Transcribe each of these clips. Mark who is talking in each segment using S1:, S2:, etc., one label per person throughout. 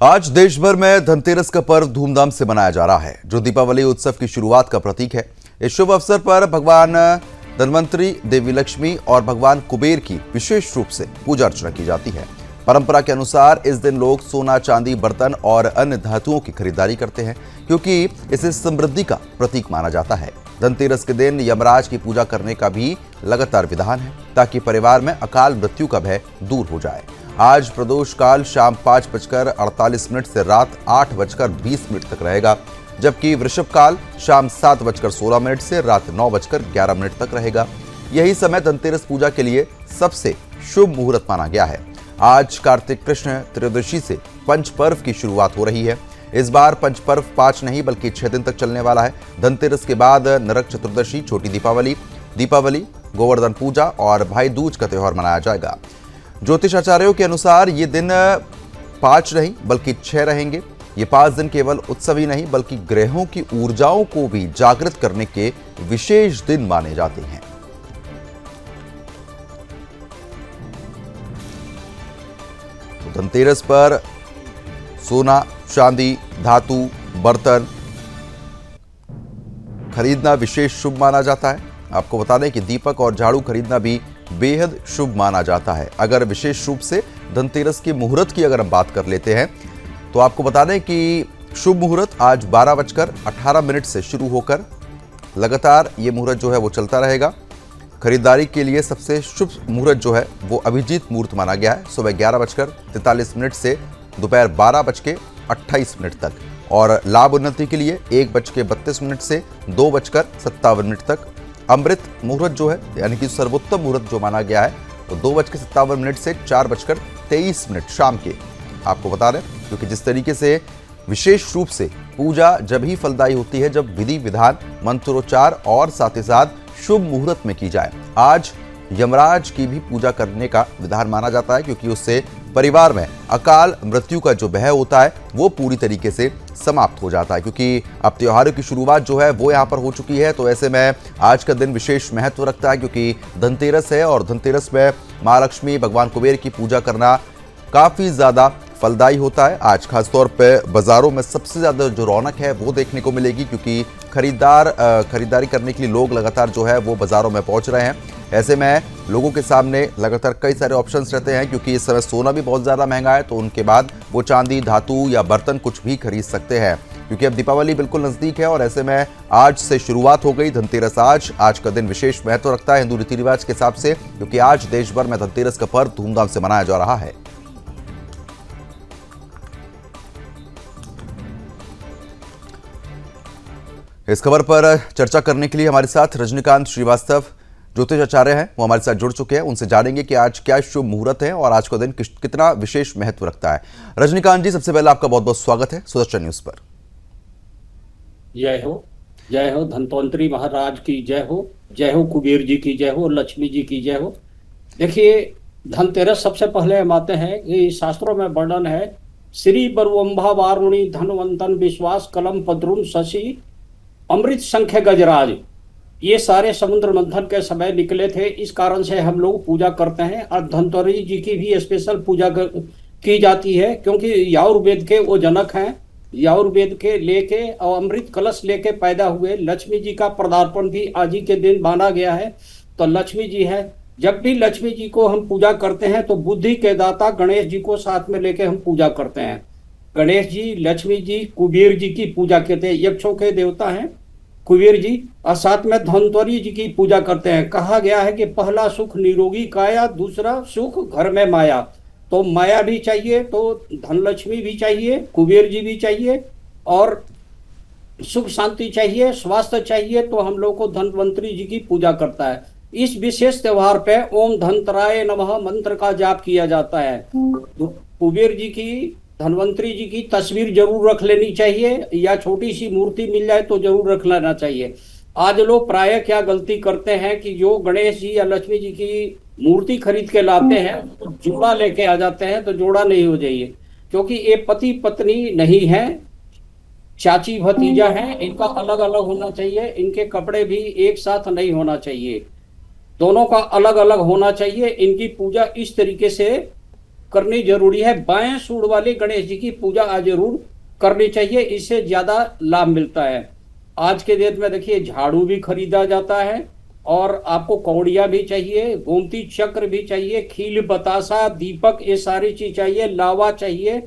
S1: आज देश भर में धनतेरस का पर्व धूमधाम से मनाया जा रहा है, जो दीपावली उत्सव की शुरुआत का प्रतीक है। इस शुभ अवसर पर भगवान धनवंतरी, देवी लक्ष्मी और भगवान कुबेर की विशेष रूप से पूजा अर्चना की जाती है। परंपरा के अनुसार इस दिन लोग सोना, चांदी, बर्तन और अन्य धातुओं की खरीदारी करते हैं, क्योंकि इसे समृद्धि का प्रतीक माना जाता है। धनतेरस के दिन यमराज की पूजा करने का भी लगातार विधान है, ताकि परिवार में अकाल मृत्यु का भय दूर हो जाए। आज प्रदोष काल शाम 5:48 से रात 8:20 तक रहेगा, जबकि वृषभ काल शाम 7:16 से रात 9:11 तक रहेगा। यही समय धनतेरस पूजा के लिए सबसे शुभ मुहूर्त माना गया है। आज कार्तिक कृष्ण त्रयोदशी से पंच पर्व की शुरुआत हो रही है। इस बार पंच पर्व 5 नहीं बल्कि 6 दिन तक चलने वाला है। धनतेरस के बाद नरक चतुर्दशी, छोटी दीपावली, गोवर्धन पूजा और भाई दूज का त्योहार मनाया जाएगा। ज्योतिषाचार्यों के अनुसार ये दिन 5 नहीं बल्कि 6 रहेंगे। ये 5 दिन केवल उत्सव ही नहीं बल्कि ग्रहों की ऊर्जाओं को भी जागृत करने के विशेष दिन माने जाते हैं। तो धनतेरस पर सोना, चांदी, धातु, बर्तन खरीदना विशेष शुभ माना जाता है। आपको बता दें कि दीपक और झाड़ू खरीदना भी बेहद शुभ माना जाता है। अगर विशेष रूप से धनतेरस के मुहूर्त की अगर हम बात कर लेते हैं तो आपको बता दें कि शुभ मुहूर्त आज 12:18 से शुरू होकर लगातार ये मुहूर्त जो है वो चलता रहेगा। खरीदारी के लिए सबसे शुभ मुहूर्त जो है वो अभिजीत मुहूर्त माना गया है, सुबह 11:43 से दोपहर 12:28 तक, और लाभ उन्नति के लिए 1:32 से 2:57 तक। अमृत मुहूर्त जो है यानी कि सर्वोत्तम मुहूर्त जो माना गया है वो 2:57 से 4:23 शाम के आपको बता रहे हैं, क्योंकि जिस तरीके से विशेष रूप से पूजा जब ही फलदायी होती है जब विधि विधान, मंत्रोच्चार और साथ ही साथ शुभ मुहूर्त में की जाए। आज यमराज की भी पूजा करने का विधान माना जाता है, क्योंकि उससे परिवार में अकाल मृत्यु का जो भय होता है वो पूरी तरीके से समाप्त हो जाता है, क्योंकि अब त्योहारों की शुरुआत जो है वो यहाँ पर हो चुकी है। तो ऐसे में आज का दिन विशेष महत्व रखता है, क्योंकि धनतेरस है और धनतेरस में माँ लक्ष्मी, भगवान कुबेर की पूजा करना काफ़ी ज़्यादा फलदायी होता है। आज खासतौर पे बाज़ारों में सबसे ज़्यादा जो रौनक है वो देखने को मिलेगी, क्योंकि खरीदारी करने के लिए लोग लगातार जो है वो बाज़ारों में पहुंच रहे हैं। ऐसे में लोगों के सामने लगातार कई सारे ऑप्शंस रहते हैं, क्योंकि इस समय सोना भी बहुत ज़्यादा महंगा है, तो उनके बाद वो चांदी, धातु या बर्तन कुछ भी खरीद सकते हैं, क्योंकि अब दीपावली बिल्कुल नज़दीक है। और ऐसे में आज से शुरुआत हो गई धनतेरस। आज का दिन विशेष महत्व रखता है हिंदू रीति रिवाज के हिसाब से, क्योंकि आज देश भर में धनतेरस का पर्व धूमधाम से मनाया जा रहा है। इस खबर पर चर्चा करने के लिए हमारे साथ रजनीकांत श्रीवास्तव ज्योतिषाचार्य हैं, वो हमारे साथ जुड़ चुके हैं। उनसे जानेंगे कि आज क्या शुभ मुहूर्त है और आज का दिन कितना विशेष महत्व रखता है। रजनीकांत जी, सबसे पहले आपका बहुत बहुत स्वागत है सुदर्शन न्यूज पर।
S2: जय हो धनवंतरी महाराज की जय हो कुबेर जी की जय हो, लक्ष्मी जी की जय हो। देखिए, धनतेरस सबसे पहले हम आते हैं कि शास्त्रों में वर्णन है, श्री बरुअंभा वारुणी धनवंतन विश्वास कलम पद्रुम शशि अमृत संख्य गजराज। ये सारे समुद्र मंथन के समय निकले थे, इस कारण से हम लोग पूजा करते हैं। और धनवंतरी जी की भी स्पेशल पूजा की जाती है, क्योंकि याजुर्वेद के वो जनक हैं। याजुर्वेद के लेके और अमृत कलश लेके पैदा हुए। लक्ष्मी जी का पदार्पण भी आज ही के दिन माना गया है, तो लक्ष्मी जी है। जब भी लक्ष्मी जी को हम पूजा करते हैं तो बुद्धि के दाता गणेश जी को साथ में लेके हम पूजा करते हैं। गणेश जी, लक्ष्मी जी, कुबेर जी की पूजा करते हैं। यक्षों के देवता हैं कुबेर जी, और साथ में धनवंतरी जी की पूजा करते हैं। कहा गया है कि पहला सुख निरोगी काया, दूसरा सुख घर में माया। तो माया भी चाहिए तो धनलक्ष्मी भी चाहिए, कुबेर जी भी चाहिए, और सुख शांति चाहिए, स्वास्थ्य चाहिए, तो हम लोग को धनवंतरी जी की पूजा करता है। इस विशेष त्योहार पे ओम धनतराय नमः मंत्र का जाप किया जाता है। कुबेर जी की, धनवंतरी जी की तस्वीर जरूर रख लेनी चाहिए, या छोटी सी मूर्ति मिल जाए तो जरूर रख लेना चाहिए। आज लोग प्राय क्या गलती करते हैं कि जो गणेश जी या लक्ष्मी जी की मूर्ति खरीद के लाते हैं तो जोड़ा लेके आ जाते हैं, तो जोड़ा नहीं हो जाइए, क्योंकि ये पति पत्नी नहीं है, चाची भतीजा है। इनका अलग अलग होना चाहिए। इनके कपड़े भी एक साथ नहीं होना चाहिए, दोनों का अलग अलग होना चाहिए। इनकी पूजा इस तरीके से करनी जरूरी है। बाएं सूंड वाली गणेश जी की पूजा आज जरूर करनी चाहिए, इससे ज्यादा लाभ मिलता है। आज के डेट में देखिए झाड़ू भी खरीदा जाता है और आपको कौड़िया भी चाहिए, गोमती चक्र भी चाहिए, खील बतासा दीपक ये सारी चीज चाहिए, लावा चाहिए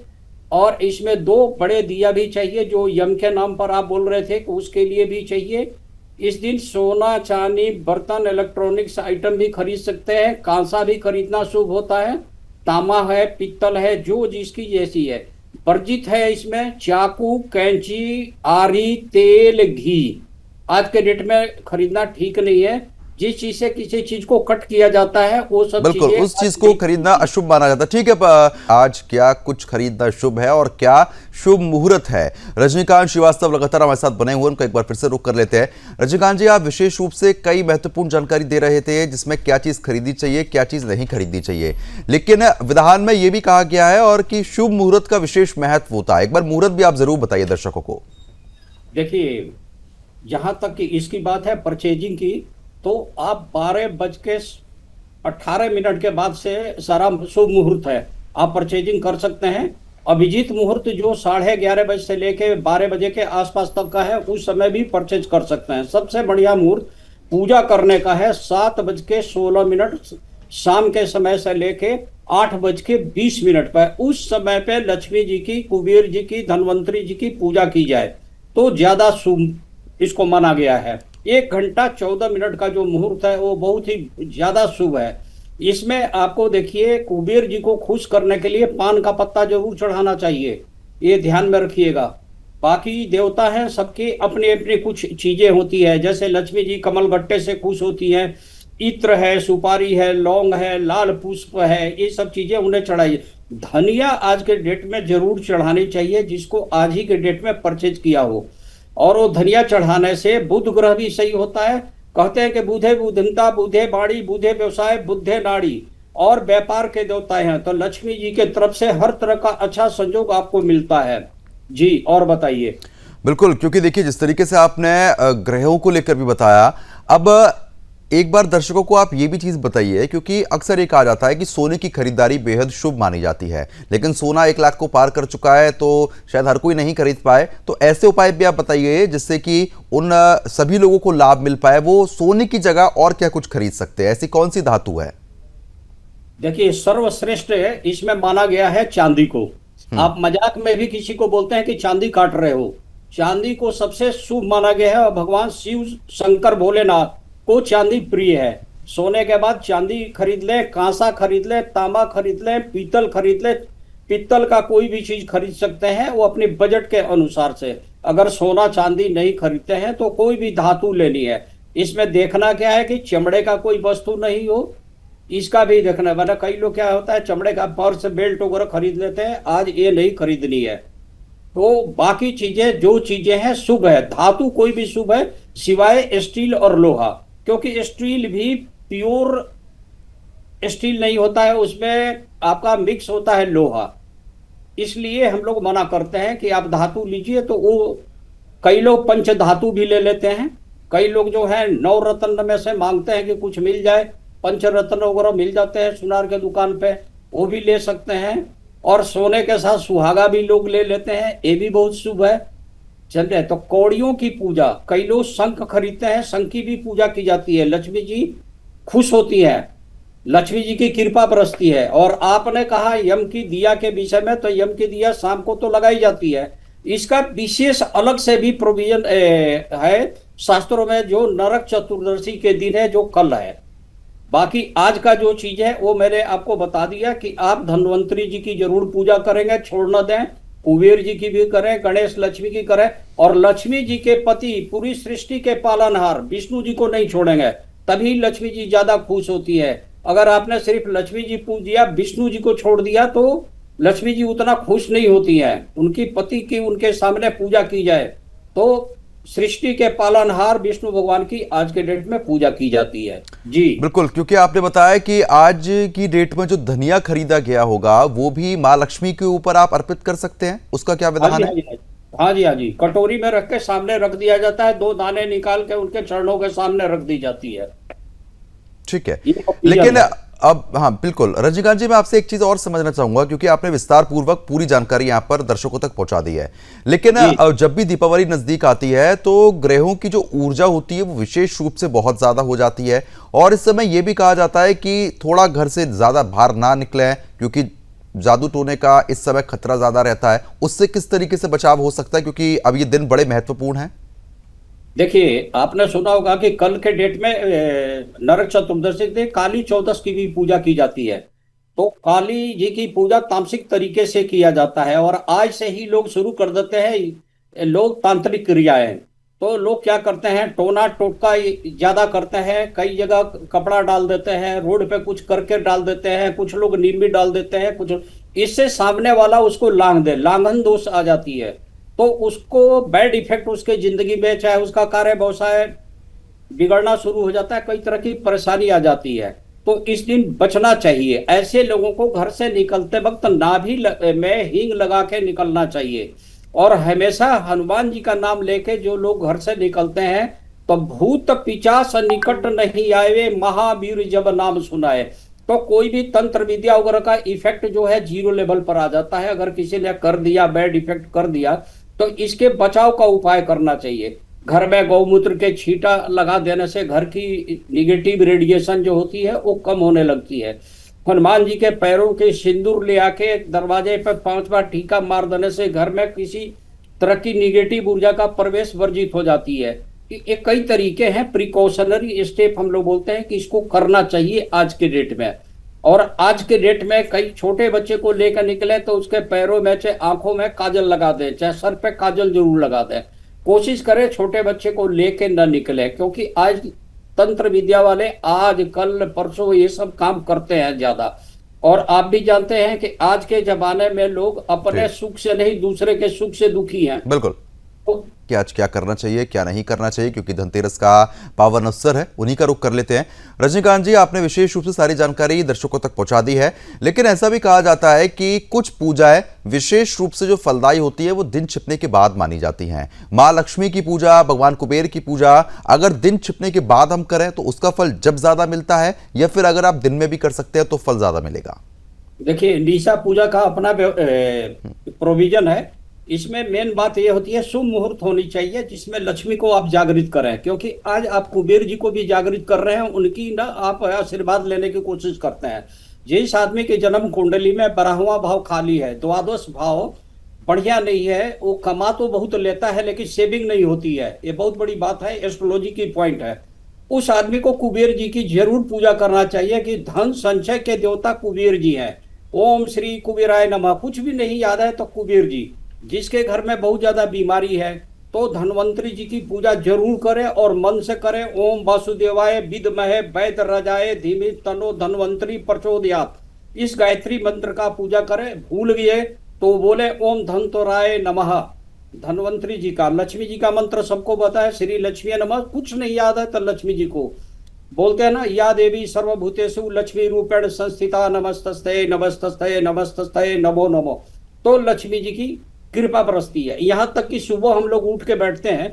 S2: और इसमें 2 बड़े दिया भी चाहिए जो यम के नाम पर आप बोल रहे थे कि उसके लिए भी चाहिए। इस दिन सोना चांदी बर्तन इलेक्ट्रॉनिक्स आइटम भी खरीद सकते हैं, कांसा भी खरीदना शुभ होता है, तांबा है पित्तल है जो जिसकी जैसी है। वर्जित है इसमें चाकू कैंची आरी तेल घी आज के डेट में खरीदना ठीक नहीं है। जिस चीज से किसी चीज को कट किया जाता है वो सब
S1: बिल्कुल
S2: चीजें
S1: उस चीज को खरीदना अशुभ माना जाता है। ठीक है, आज क्या कुछ खरीदना शुभ है और क्या शुभ मुहूर्त है? रजनीकांत श्रीवास्तव लगातार हमारे साथ बने हुए, उनको एक बार फिर से रुक कर लेते हैं। रजनीकांत जी, आप विशेष रूप से कई महत्वपूर्ण जानकारी दे रहे थे जिसमें क्या चीज खरीदनी चाहिए क्या चीज नहीं खरीदनी चाहिए, लेकिन विधान में यह भी कहा गया है और कि शुभ मुहूर्त का विशेष महत्व होता है। एक बार मुहूर्त भी आप जरूर बताइए दर्शकों को।
S2: देखिए जहां तक कि इसकी बात है परचेजिंग की, तो आप 12:18 के बाद से सारा शुभ मुहूर्त है, आप परचेजिंग कर सकते हैं। अभिजीत मुहूर्त जो 11:30 बजे से लेके 12 बजे के आसपास तक का है, उस समय भी परचेज कर सकते हैं। सबसे बढ़िया मुहूर्त पूजा करने का है 7:16 शाम के समय से लेके 8:20 पर। उस समय पे लक्ष्मी जी की, कुबेर जी की, धनवंतरी जी की पूजा की जाए तो ज्यादा शुभ इसको माना गया है। 1 घंटा 14 मिनट का जो मुहूर्त है वो बहुत ही ज्यादा शुभ है। इसमें आपको देखिए कुबेर जी को खुश करने के लिए पान का पत्ता जरूर चढ़ाना चाहिए, ये ध्यान में रखिएगा। बाकी देवता हैं सबकी अपनी अपनी कुछ चीजें होती है, जैसे लक्ष्मी जी कमल गट्टे से खुश होती हैं, इत्र है, सुपारी है, लौंग है, लाल पुष्प है, ये सब चीजें उन्हें चढ़ाइए। धनिया आज के डेट में जरूर चढ़ानी चाहिए जिसको आज ही के डेट में परचेज किया हो, और वो धनिया चढ़ाने से बुध ग्रह भी सही होता है। कहते हैं कि बुधे बुधनता बुधे बाड़ी बुधे व्यवसाय बुधे नाड़ी, और व्यापार के देवता हैं तो लक्ष्मी जी के तरफ से हर तरह का अच्छा संयोग आपको मिलता है। जी और बताइए।
S1: बिल्कुल, क्योंकि देखिए जिस तरीके से आपने ग्रहों को लेकर भी बताया, अब एक बार दर्शकों को आप ये भी चीज बताइए, क्योंकि अक्सर ये कहा जाता है कि सोने की खरीदारी बेहद शुभ मानी जाती है, लेकिन सोना 1 लाख को पार कर चुका है तो शायद हर कोई नहीं खरीद पाए। तो ऐसे उपाय भी आप बताइए जिससे कि उन सभी लोगों को लाभ मिल पाए, वो सोने की जगह और क्या कुछ खरीद सकते हैं, ऐसी कौन सी धातु है?
S2: देखिए सर्वश्रेष्ठ इसमें माना गया है चांदी को। आप मजाक में भी किसी को बोलते हैं कि चांदी काट रहे हो, चांदी को सबसे शुभ माना गया है और भगवान शिव शंकर भोलेनाथ को चांदी प्रिय है। सोने के बाद चांदी खरीद ले, कांसा खरीद ले, तांबा खरीद ले, पीतल खरीद ले, पीतल का कोई भी चीज खरीद सकते हैं वो अपने बजट के अनुसार से। अगर सोना चांदी नहीं खरीदते हैं तो कोई भी धातु लेनी है। इसमें देखना क्या है कि चमड़े का कोई वस्तु नहीं हो, इसका भी देखना है। वरना कई लोग क्या होता है चमड़े का पर्स बेल्ट वगैरह खरीद लेते हैं, आज ये नहीं खरीदनी है। तो बाकी चीजें जो चीजें हैं शुभ है, धातु कोई भी शुभ है सिवाय स्टील और लोहा, क्योंकि स्टील भी प्योर स्टील नहीं होता है, उसमें आपका मिक्स होता है लोहा। इसलिए हम लोग मना करते हैं कि आप धातु लीजिए। तो वो कई लोग पंच धातु भी ले लेते हैं, कई लोग जो है 9 रत्न में से मांगते हैं कि कुछ मिल जाए, पंच रत्न वगैरह मिल जाते हैं सुनार के दुकान पे, वो भी ले सकते हैं। और सोने के साथ सुहागा भी लोग ले लेते हैं, ये भी बहुत शुभ है। चलिए, तो कौड़ियों की पूजा, कई लोग शंख खरीदते हैं, शंख की भी पूजा की जाती है, लक्ष्मी जी खुश होती है, लक्ष्मी जी की कृपा बरसती है। और आपने कहा यम की दिया के विषय में, तो यम की दिया शाम को तो लगाई जाती है, इसका विशेष अलग से भी प्रोविजन है शास्त्रों में, जो नरक चतुर्दशी के दिन है जो कल है। बाकी आज का जो चीज है वो मैंने आपको बता दिया कि आप धन्वंतरी जी की जरूर पूजा करेंगे, छोड़ न दें, कुबेर जी की भी करें, गणेश लक्ष्मी की करें, और लक्ष्मी जी के पति पूरी सृष्टि के पालनहार विष्णु जी को नहीं छोड़ेंगे, तभी लक्ष्मी जी ज्यादा खुश होती है। अगर आपने सिर्फ लक्ष्मी जी पूज दिया, विष्णु जी को छोड़ दिया, तो लक्ष्मी जी उतना खुश नहीं होती है। उनकी पति की उनके सामने पूजा की जाए तो सृष्टि के पालनहार विष्णु भगवान की आज के डेट में पूजा की जाती है। जी
S1: बिल्कुल, क्योंकि आपने बताया कि आज की डेट में जो धनिया खरीदा गया होगा वो भी माँ लक्ष्मी के ऊपर आप अर्पित कर सकते हैं, उसका क्या विधान है?
S2: हाँ जी, हाँ जी, कटोरी में रख के सामने रख दिया जाता है, 2 दाने निकाल के उनके चरणों के सामने रख दी जाती है।
S1: ठीक है, लेकिन अब हाँ बिल्कुल रजनीकांत जी, मैं आपसे एक चीज और समझना चाहूंगा, क्योंकि आपने विस्तार पूर्वक पूरी जानकारी यहाँ पर दर्शकों तक पहुंचा दी है। लेकिन
S2: जी
S1: जब भी दीपावली नजदीक आती है तो ग्रहों की जो ऊर्जा होती है वो विशेष रूप से बहुत ज्यादा हो जाती है, और इस समय ये भी कहा जाता है कि थोड़ा घर से ज्यादा बाहर ना निकलें, क्योंकि जादू टोने का इस समय खतरा ज्यादा रहता है। उससे किस तरीके से बचाव हो सकता है, क्योंकि अब ये दिन बड़े महत्वपूर्ण हैं।
S2: देखिए, आपने सुना होगा कि कल के डेट में नरक चतुर्दशी से काली चौदस की भी पूजा की जाती है। तो काली जी की पूजा तामसिक तरीके से किया जाता है, और आज से ही लोग शुरू कर देते हैं लोग तांत्रिक क्रियाएं। तो लोग क्या करते हैं, टोना टोटका ज्यादा करते हैं, कई जगह कपड़ा डाल देते हैं, रोड पे कुछ करके डाल देते हैं, कुछ लोग नींबी डाल देते हैं, कुछ इससे सामने वाला उसको लांघ दे, लांघन दोष आ जाती है। तो उसको बैड इफेक्ट उसके जिंदगी में, चाहे उसका कार्य व्यवसाय बिगड़ना शुरू हो जाता है, कई तरह की परेशानी आ जाती है। तो इस दिन बचना चाहिए। ऐसे लोगों को घर से निकलते वक्त नाभि में हींग लगा के निकलना चाहिए, और हमेशा हनुमान जी का नाम लेके जो लोग घर से निकलते हैं, तो भूत पिशाच निकट नहीं आए, महावीर जब नाम सुनाए। तो कोई भी तंत्र विद्या वगैरह का इफेक्ट जो है जीरो लेवल पर आ जाता है। अगर किसी ने कर दिया, बैड इफेक्ट कर दिया, तो इसके बचाव का उपाय करना चाहिए। घर में गौमूत्र के छींटा लगा देने से घर की निगेटिव रेडिएशन जो होती है वो कम होने लगती है। हनुमान जी के पैरों के सिंदूर ले आके दरवाजे पर 5 बार टीका मार देने से घर में किसी तरह की निगेटिव ऊर्जा का प्रवेश वर्जित हो जाती है। ये कई तरीके हैं, प्रिकॉशनरी स्टेप हम लोग बोलते हैं कि इसको करना चाहिए आज के डेट में। और आज के डेट में कई छोटे बच्चे को लेकर निकले तो उसके पैरों में, चाहे आंखों में काजल लगा दें, चाहे सर पे काजल जरूर लगा दें। कोशिश करें छोटे बच्चे को लेके न निकले, क्योंकि आज तंत्र विद्या वाले आज कल परसों ये सब काम करते हैं ज्यादा। और आप भी जानते हैं कि आज के जमाने में लोग अपने
S1: जी
S2: सुख से नहीं, दूसरे के सुख से दुखी हैं।
S1: बिल्कुल,
S2: तो
S1: कि आज क्या करना चाहिए क्या नहीं करना चाहिए, क्योंकि धनतेरस का पावन अवसर है, उन्हीं का रुख कर लेते हैं। रजनीकांत जी, आपने विशेष रूप से सारी जानकारी दर्शकों तक पहुंचा दी है, लेकिन ऐसा भी कहा जाता है कि कुछ पूजाएं विशेष रूप से जो फलदायी होती है वो दिन छिपने के बाद मानी जाती हैं। माँ लक्ष्मी की पूजा, भगवान कुबेर की पूजा अगर दिन छिपने के बाद हम करें तो उसका फल जब ज्यादा मिलता है, या फिर अगर आप दिन में भी कर सकते हैं तो फल ज्यादा मिलेगा?
S2: देखिए, निशा पूजा का अपना प्रोविजन है। इसमें मेन बात यह होती है, शुभ मुहूर्त होनी चाहिए जिसमें लक्ष्मी को आप जागृत करें, क्योंकि आज आप कुबेर जी को भी जागृत कर रहे हैं, उनकी ना आप आशीर्वाद लेने की कोशिश करते हैं। जिस आदमी की जन्म कुंडली में 12वां भाव खाली है, द्वादश भाव बढ़िया नहीं है, वो कमा तो बहुत लेता है लेकिन सेविंग नहीं होती है। ये बहुत बड़ी बात है, एस्ट्रोलॉजी की पॉइंट है। उस आदमी को कुबेर जी की जरूर पूजा करना चाहिए कि धन संचय के देवता कुबेर जी हैं। ओम श्री कुबेराय नमः। कुछ भी नहीं याद है तो कुबेर जी। जिसके घर में बहुत ज्यादा बीमारी है तो धन्वंतरी जी की पूजा जरूर करें, और मन से करें। ओम वासुदेवाय विद्महे वैद रजाए धीमहि तन्नो धन्वंतरी प्रचोदयात्। इस गायत्री मंत्र का पूजा करें। भूल गए तो बोले ओम धनतोराय नमः। धन्वंतरी जी का, लक्ष्मी जी का मंत्र सबको पता है, श्री लक्ष्मी नमः। कुछ नहीं याद है तो लक्ष्मी जी को बोलते हैं ना, या देवी सर्वभूतेषु लक्ष्मी रूपेण संस्थिता नमस्तस्ते नमस्तस्ते नमस्तस्ते नमो नमो। तो लक्ष्मी जी की कृपा बरसती है। यहाँ तक कि सुबह हम लोग उठ के बैठते हैं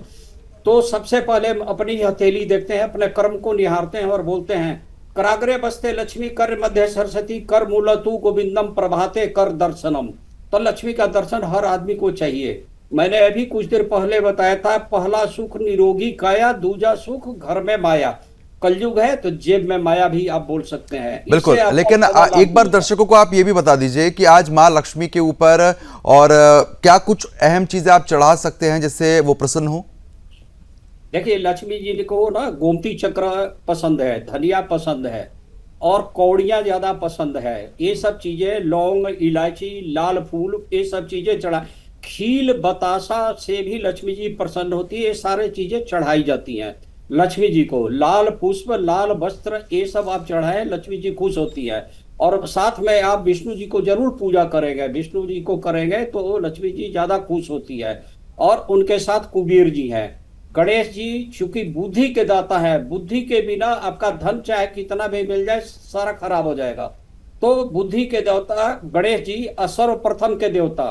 S2: तो सबसे पहले अपनी हथेली देखते हैं, अपने कर्म को निहारते हैं और बोलते हैं, कराग्रे बसते लक्ष्मी कर मध्य सरस्वती कर मूल तू गोविंदम प्रभाते कर दर्शनम। तो लक्ष्मी का दर्शन हर आदमी को चाहिए। मैंने अभी कुछ देर पहले बताया था, पहला सुख निरोगी काया, दूजा सुख घर में माया। कलयुग है तो जेब में माया भी आप बोल सकते हैं।
S1: बिल्कुल, लेकिन एक बार दर्शकों को आप ये भी बता दीजिए कि आज माँ लक्ष्मी के ऊपर और क्या कुछ अहम चीजें आप चढ़ा सकते हैं जिससे वो प्रसन्न हो?
S2: देखिए, लक्ष्मी जी को ना गोमती चक्र पसंद है, धनिया पसंद है, और कौड़ियाँ ज्यादा पसंद है। ये सब चीजें, लौंग, इलायची, लाल फूल, ये सब चीजें चढ़ा। खील बतासा से भी लक्ष्मी जी प्रसन्न होती है। ये सारे चीजें चढ़ाई जाती हैं लक्ष्मी जी को। लाल पुष्प, लाल वस्त्र, ये सब आप चढ़ाएं, लक्ष्मी जी खुश होती है। और साथ में आप विष्णु जी को जरूर पूजा करेंगे। विष्णु जी को करेंगे तो लक्ष्मी जी ज्यादा खुश होती है। और उनके साथ कुबेर जी हैं। गणेश जी चूंकि बुद्धि के दाता है, बुद्धि के बिना आपका धन चाहे कितना भी मिल जाए सारा खराब हो जाएगा। तो बुद्धि के देवता गणेश जी, सर्वप्रथम के देवता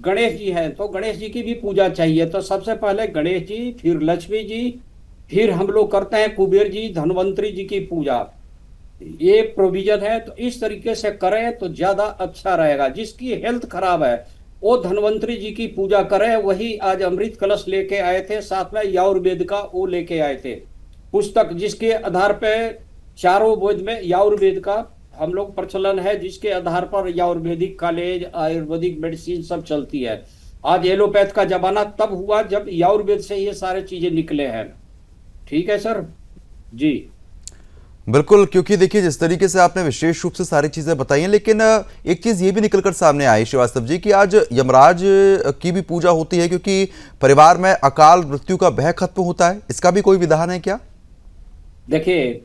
S2: गणेश जी हैं, तो गणेश जी की भी पूजा चाहिए। तो सबसे पहले गणेश जी, फिर लक्ष्मी जी, फिर हम लोग करते हैं कुबेर जी, धन्वंतरी जी की पूजा। ये प्रोविजन है, तो इस तरीके से करें तो ज्यादा अच्छा रहेगा। जिसकी हेल्थ खराब है वो धन्वंतरी जी की पूजा करे। वही आज अमृत कलश लेके आए थे, साथ में याजुर्वेद का वो लेके आए थे पुस्तक, जिसके आधार पे चारों वेद में याजुर्वेद का हम लोग प्रचलन है, जिसके आधार पर याजुर्वेदिक कॉलेज, आयुर्वेदिक मेडिसिन सब चलती है। आज एलोपैथ का जमाना तब हुआ जब याजुर्वेद से ये सारे चीजें निकले हैं। ठीक है सर जी।
S1: बिल्कुल, क्योंकि देखिए जिस तरीके से आपने विशेष रूप से सारी चीजें बताई हैं, लेकिन एक चीज ये भी निकलकर सामने आई श्रीवास्तव जी कि आज यमराज की भी पूजा होती है, क्योंकि परिवार में अकाल मृत्यु का भय खत्म होता है। इसका भी कोई विधान है क्या?
S2: देखिए,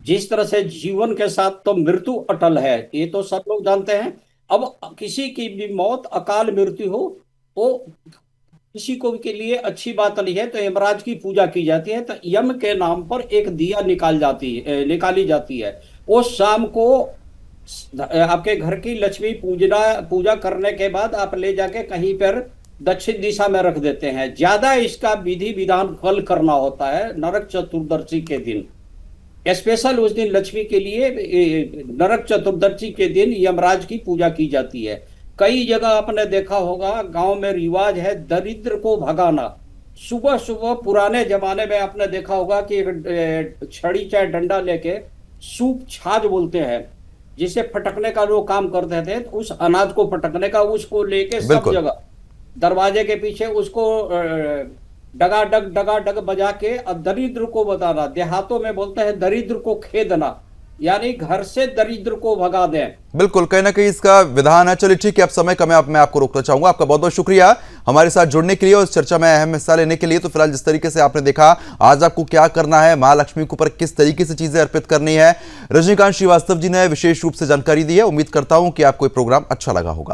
S2: जिस तरह से जीवन के साथ तो मृत्यु अटल है, ये तो सब लोग जानते हैं। अब किसी की भी मौत, अकाल मृत्यु हो, वो किसी को के लिए अच्छी बात नहीं है, तो यमराज की पूजा की जाती है। तो यम के नाम पर एक दिया निकाली जाती है। वो शाम को आपके घर की लक्ष्मी पूजा करने के बाद आप ले जाके कहीं पर दक्षिण दिशा में रख देते हैं। ज्यादा इसका विधि विधान कल करना होता है नरक चतुर्दशी के दिन। स्पेशल उस दिन लक्ष्मी के लिए नरक चतुर्दशी के दिन यमराज की पूजा की जाती है। कई जगह आपने देखा होगा, गांव में रिवाज है दरिद्र को भगाना। सुबह सुबह पुराने जमाने में आपने देखा होगा कि एक छड़ी चाहे डंडा लेके सूप छाछ बोलते हैं, जिसे फटकने का जो काम करते थे, तो उस अनाज को फटकने का, उसको लेके सब जगह दरवाजे के पीछे उसको डगा डग बजा के दरिद्र को बताना। देहातों में बोलते हैं दरिद्र को खेदना, यानी घर से दरिद्र को भगा दें।
S1: बिल्कुल, कहीं ना कहीं इसका विधान है। चलिए ठीक है, अब समय कम है, अब मैं आपको रोकना चाहूंगा। आपका बहुत बहुत शुक्रिया हमारे साथ जुड़ने के लिए और इस चर्चा में अहम हिस्सा लेने के लिए। तो फिलहाल जिस तरीके से आपने देखा आज आपको क्या करना है, मां लक्ष्मी के ऊपर किस तरीके से चीजें अर्पित करनी है, रजनीकांत श्रीवास्तव जी ने विशेष रूप से जानकारी दी है। उम्मीद करता हूं कि आपको ये प्रोग्राम अच्छा लगा होगा।